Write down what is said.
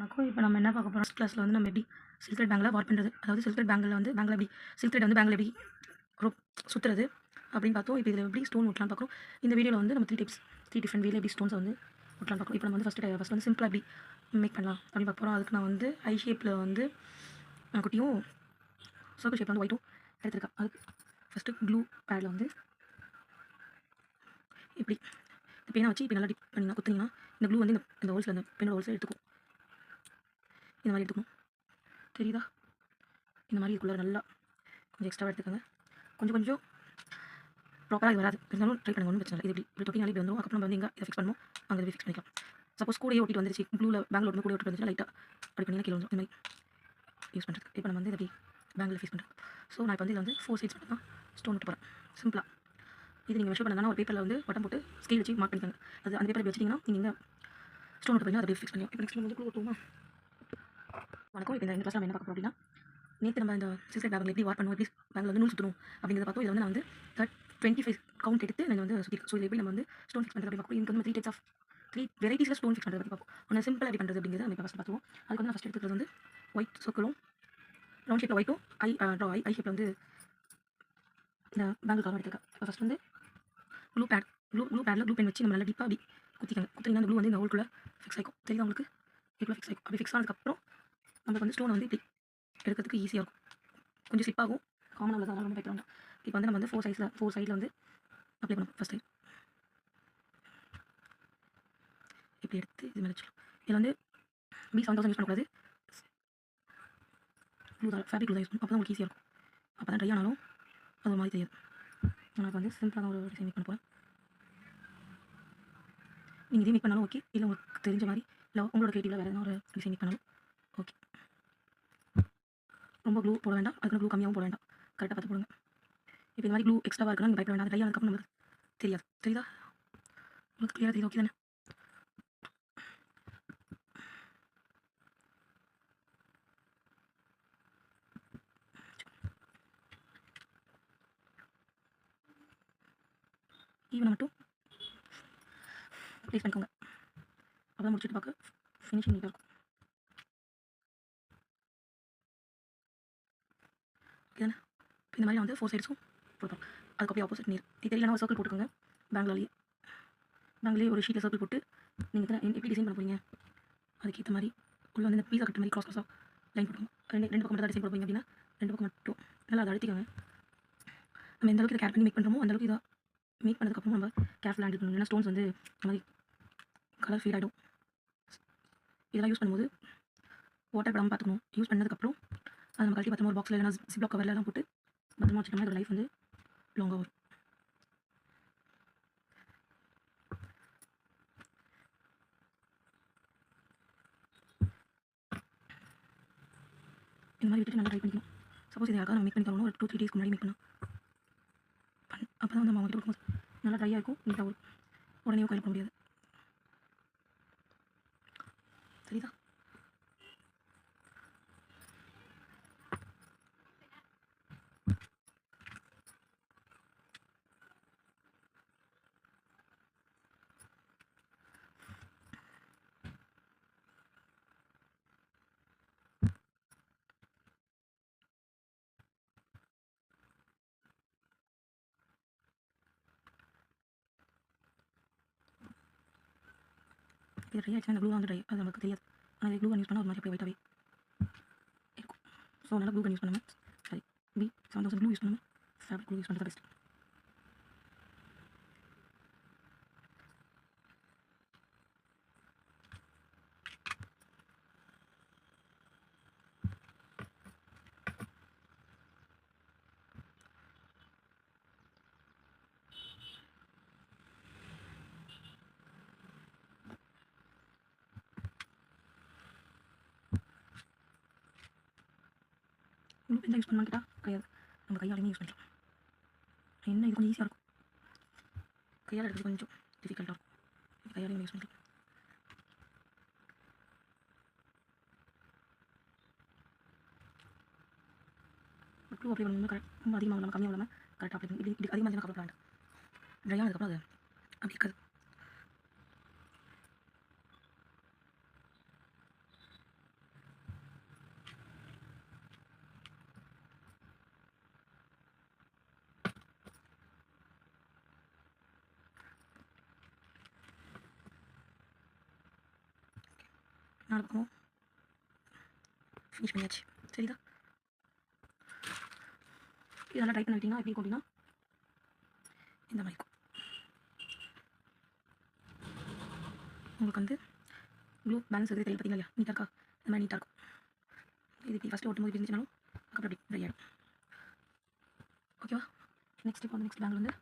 வணக்கம். இப்போ நம்ம என்ன பார்க்க போறோம், ஃபர்ஸ்ட் கிளாஸ்ல வந்து நம்ம எப்படி சில்க் த்ரெட் பேங்கில வார்ப் பண்ணுறது, அதாவது சில்க் த்ரெட் பேங்கில் வந்து பேங்கில் எப்படி சில்க் த்ரெட் வந்து பேங்கில் எப்படி ரொப் சுற்றுறது அப்படின்னு பார்த்தோம். இப்போ இதில் எப்படி ஸ்டோன் ஒட்டலாம்னு பார்க்குறோம். இந்த வீடியோவில் வந்து நம்ம த்ரீ டிஃப்ரெண்ட் வேல எப்படி ஸ்டோன்ஸை வந்து ஒட்டலாம்னு பார்க்குறோம். இப்போ நம்ம வந்து ஃபஸ்ட் வந்து சிம்பிளாக எப்படி மேக் பண்ணலாம் அப்படின்னு பார்க்க போகிறோம். அதுக்கு நான் வந்து ஐ ஷேப்பில் வந்து குட்டியும் சர்க்கிள் ஷேப்பில் வந்து ஒயிட்டும் எடுத்துருக்கேன். அதுக்கு ஃபஸ்ட்டு க்ளூ பேடில் வந்து இப்படி இந்த பேனை வச்சு இப்போ நல்லா டிப் பண்ணிங்கன்னா குத்துனீங்கன்னா இந்த க்ளூ வந்து இந்த ஹோல்ஸில் அந்த பெண்ணோட ஹோல்ஸில் எடுத்துக்கும். இந்த மாதிரி எடுத்துக்கணும், தெரியுதா? இந்த மாதிரி இதுக்குள்ளே நல்லா கொஞ்சம் எக்ஸ்ட்ரா எடுத்துக்கோங்க. கொஞ்சம் ப்ராப்பராக இது வராது, இருந்தாலும் ட்ரை பண்ணுங்க, ஒன்றும் பிரச்சனை இல்லை. இது இப்படி தொட்டினாலே இப்படி வந்துடும். அதுக்கப்புறம் நம்ம வந்து இங்கே இதை ஃபிக்ஸ் பண்ணுவோம், அங்கே இதை ஃபிக்ஸ் பண்ணிக்கலாம். சப்போஸ் கூடயே ஒட்டிட்டு வந்துருச்சு, ப்ளூவில் பேங்கில் ஒட்டு கூட ஒட்டிட்டு வந்துச்சு, லைட்டாக அப்படி பண்ணிங்கன்னா கீழே வந்துடும். இந்த மாதிரி யூஸ் பண்ணுறது. இப்போ நம்ம வந்து இதை பேங்கில் ஃபிக்ஸ் பண்ணுறோம். ஸோ நான் இப்போ வந்து இதில் வந்து 4 சைட்ஸ் மட்டும் தான் ஸ்டோன் விட்டு போகிறேன், சிம்பிளாக. இது நீங்கள் மெஷர் பண்ணலாம், ஒரு பேப்பரில் வந்து பட்டம் போட்டு ஸ்கேல் வச்சு மார்க் பண்ணிக்கோங்க. அது அந்த பேப்பர் வச்சிட்டிங்கன்னா நீங்கள் ஸ்டோன் விட்டு போய் அதை ஃபிக்ஸ் பண்ணிக்கலாம். இப்போ நெக்ஸ்ட் வந்து க்ளூ ஒட்டுவோமா? வணக்கம். இப்போ இந்த கிளாஸ் நம்ம என்ன பார்க்க போகிறோம் அப்படின்னா, நேற்று நம்ம இந்த சில்க் த்ரெட் பேங்கில் எப்படி வார்ப் பண்ணுவோம், எப்படி பேங்கில் வந்து நூல் சுற்றணும் அப்படிங்கிறத பார்த்தோம். இதில் வந்து நான் வந்து 25 கவுண்ட் எடுத்து நான் வந்து சுற்றிருக்கேன். ஸோ இது எப்படி நம்ம வந்து ஸ்டோன் ஃபிக்ஸ் பண்ணுறது அப்படி பார்ப்போம். இதுக்கு வந்து 3 வெரைட்டிஸில் ஸ்டோன் ஃபிக்ஸ் பண்ணுறது பற்றி பார்ப்போம். ஒன்று சிம்பிளாக எப்படி பண்ணுறது அப்படிங்கிறத நம்ம ஃபஸ்ட் பார்த்துவோம். அதுக்கு வந்து நான் ஃபஸ்ட் எடுத்துக்கிறது வந்து ஒயிட் சர்க்கிளும் ரவுண்ட் ஷேப்பில் ஒயிட்டும் ஐ ஷேப்பில் வந்து இந்த பேங்கிள் கவர் எடுத்துருக்கேன். இப்போ ஃபஸ்ட் வந்து ப்ளூ பேடில் ப்ளூ பென் வச்சு நம்ம நல்லா டீப்பாக அப்படி குத்திக்கங்க. குத்திங்கன்னா அந்த ப்ளூ வந்து இந்த ஹோல்குள்ளே ஃபிக்ஸ் ஆகிக்கும். தெரியுதா உங்களுக்கு? இதுக்குள்ளே ஃபிக்ஸ் ஆகிக்கும். அப்படி ஃபிக்ஸ் ஆனதுக்கப்புறம் நமக்கு வந்து ஸ்டோன் வந்து இப்படி எடுக்கிறதுக்கு ஈஸியாக இருக்கும். கொஞ்சம் ஸ்லிப் ஆகும், காமனாக உள்ளது, அதெல்லாம் ரொம்ப பயப்பட வேண்டாம். இப்போ வந்து நம்ம வந்து 4 சைடில் வந்து அப்ளை பண்ணணும். ஃபஸ்ட் சைடு இப்படி எடுத்து இது மேலே வச்சிடலாம். இதில் வந்து B7000 யூஸ் பண்ணக்கூடாது, க்ளூ தான், ஃபேப்ரிக் க்ளூ தான் யூஸ் பண்ணணும். அப்போ தான் உங்களுக்கு ஈஸியாக இருக்கும். அப்போ தான் ட்ரை ஆனாலும் அது ஒரு மாதிரி தெரியாது. நான் இப்போ வந்து சிம்பிளாக ஒரு டிசைன் மேக் பண்ண போகிறேன். நீங்கள் இதே மேக் பண்ணாலும் ஓகே, இல்லை உங்களுக்கு தெரிஞ்ச மாதிரி இல்லை உங்களோட கிரியேட்டிவில் வேறு எதனா ஒரு டிசைன் மேக் பண்ணாலும் ஓகே. ரொம்ப க்ளூ போட வேண்டாம், அதுக்கு க்ளூ கம்மியாகவும் போட வேண்டாம், கரெக்டாக பார்த்து போடுங்க. இப்போ இந்த மாதிரி க்ளூ எக்ஸ்ட்ராவாக இருக்குன்னா நீங்கள் பயப்பட வேண்டாம். ட்ரை ஆனதுக்கப்புறம் நமக்கு தெரியாது. தெரியுதா? உங்களுக்கு கிளியராக தெரியுது, ஓகே தானே? ஈவனை மட்டும் ப்ளேஸ் பண்ணிக்கோங்க. அப்போ தான் முடிச்சுட்டு பார்க்க ஃபினிஷிங் நீட்டாக இருக்கும். ஓகே தானே? இப்போ இந்த மாதிரி நான் வந்து 4 சைட்ஸும் போட்டோம். அதுக்கு அப்படியே ஆப்போசிட் நீர் இது தெரியலனா ஒரு சர்க்கிள் போட்டுக்கோங்க. பேங்கிலே ஒரு ஷீட்டில் சர்க்கிள் போட்டு நீங்கள் எப்படி டிசைன் பண்ண போகிறீங்க அதுக்கேற்ற மாதிரி உள்ள வந்து இந்த பீஸா கட்டுற மாதிரி கிராஸாக லைன் போட்டுக்கோங்க. ரெண்டு பக்கம் மட்டும் தான் டிசைன் போட போகிறீங்க அப்படின்னா 2 பக்கம் மட்டும் நல்லா அதை அழுத்திக்கோங்க. நம்ம எந்த அளவுக்கு இதை கேர் பண்ணி மேக் பண்ணுறோமோ அந்தளவுக்கு இதை மேக் பண்ணதுக்கப்புறம் நம்ம கேர்ஃபுல்லாக ஹேண்டில் பண்ணணும். ஏன்னா ஸ்டோன்ஸ் வந்து இந்த மாதிரி கலர் ஃபீட் ஆகிடும். இதெல்லாம் யூஸ் பண்ணும்போது வாட்டர் படாமல் பார்த்துக்கணும். யூஸ் பண்ணதுக்கப்புறம் அதை நம்ம கழட்டி பத்திரமா ஒரு பாக்ஸில் இல்லைனா ஜிப்லாக் கவர்லாம் போட்டு பத்திரமா வச்சுட்டோம்னா அதோட லைஃப் வந்து லாங்காக வரும். இந்த மாதிரி விட்டுட்டு நல்லா ட்ரை பண்ணிக்கணும். சப்போஸ் இது யாருக்காவது நம்ம மேக் பண்ணி தரணும், ஒரு 2-3 டேஸ்க்கு முன்னாடி மேக் பண்ணலாம். அப்போ தான் வந்து நம்ம அவங்ககிட்ட கொடுக்கும்போது நல்லா ட்ரையாக இருக்கும், நீட்டாக வரும். உடனே கையில் பண்ண முடியாது. சரிதா? இது ட்ரை ஆச்சுன்னா இந்த க்ளூ வந்து ட்ரை, அது நமக்கு தெரியாது. ஆனால் இது க்ளூ யூஸ் பண்ணால் ஒரு மாதிரி அப்படியே ஒயிட்டாகவே இருக்கும். ஸோ நல்லா க்ளூ யூஸ் பண்ணாமல் சரி B7000 க்ளூ யூஸ் பண்ணாமல் ஃபேப்ரிக் க்ளூ யூஸ் பண்ணுறது பெஸ்ட். க்ளூ பென் யூஸ் பண்ணலாம் கேட்டால் கிடையாது, நம்ம கையாலையுமே யூஸ் பண்ணிக்கலாம். என்ன இது கொஞ்சம் ஈஸியாக இருக்கும், கையால் எடுக்கிறது கொஞ்சம் டிஃபிகல்ட்டாக இருக்கும். இது கையாலையும் யூஸ் பண்ணிக்கலாம். க்ளூ அப்ளை பண்ணணும் கரெக்ட், ரொம்ப அதிகமாக இல்லாமல் கம்மியாக இல்லாமல் கரெக்டாக அப்ளை பண்ணி இப்படி அதிகமாக இருந்தால் கவர் வேண்டாம். ட்ரை ஆனதுக்கப்புறம் அது அப்படி இருக்காது. நாலு பக்கமும் ஃபினிஷ் பண்ணியாச்சு. சரிதா? இதெல்லாம் ட்ரை பண்ண விட்டிங்கன்னா எப்படி இருக்கும் அப்படின்னா இந்த மாதிரி இருக்கும். உங்களுக்கு வந்து ப்ளூ பேலன்ஸ் இருக்குது தெரியல பார்த்தீங்களா? நீட்டாக இருக்கா? இந்த மாதிரி நீட்டாக இருக்கும். இது இப்படி ஃபஸ்ட்டு ஓட்டும் போது இருந்துச்சுனாலும் அப்புறம் அப்படி ட்ரை ஆகிடும். ஓகேவா? நெக்ஸ்ட் இப்போ வந்து நெக்ஸ்ட் பேங்கில் வந்து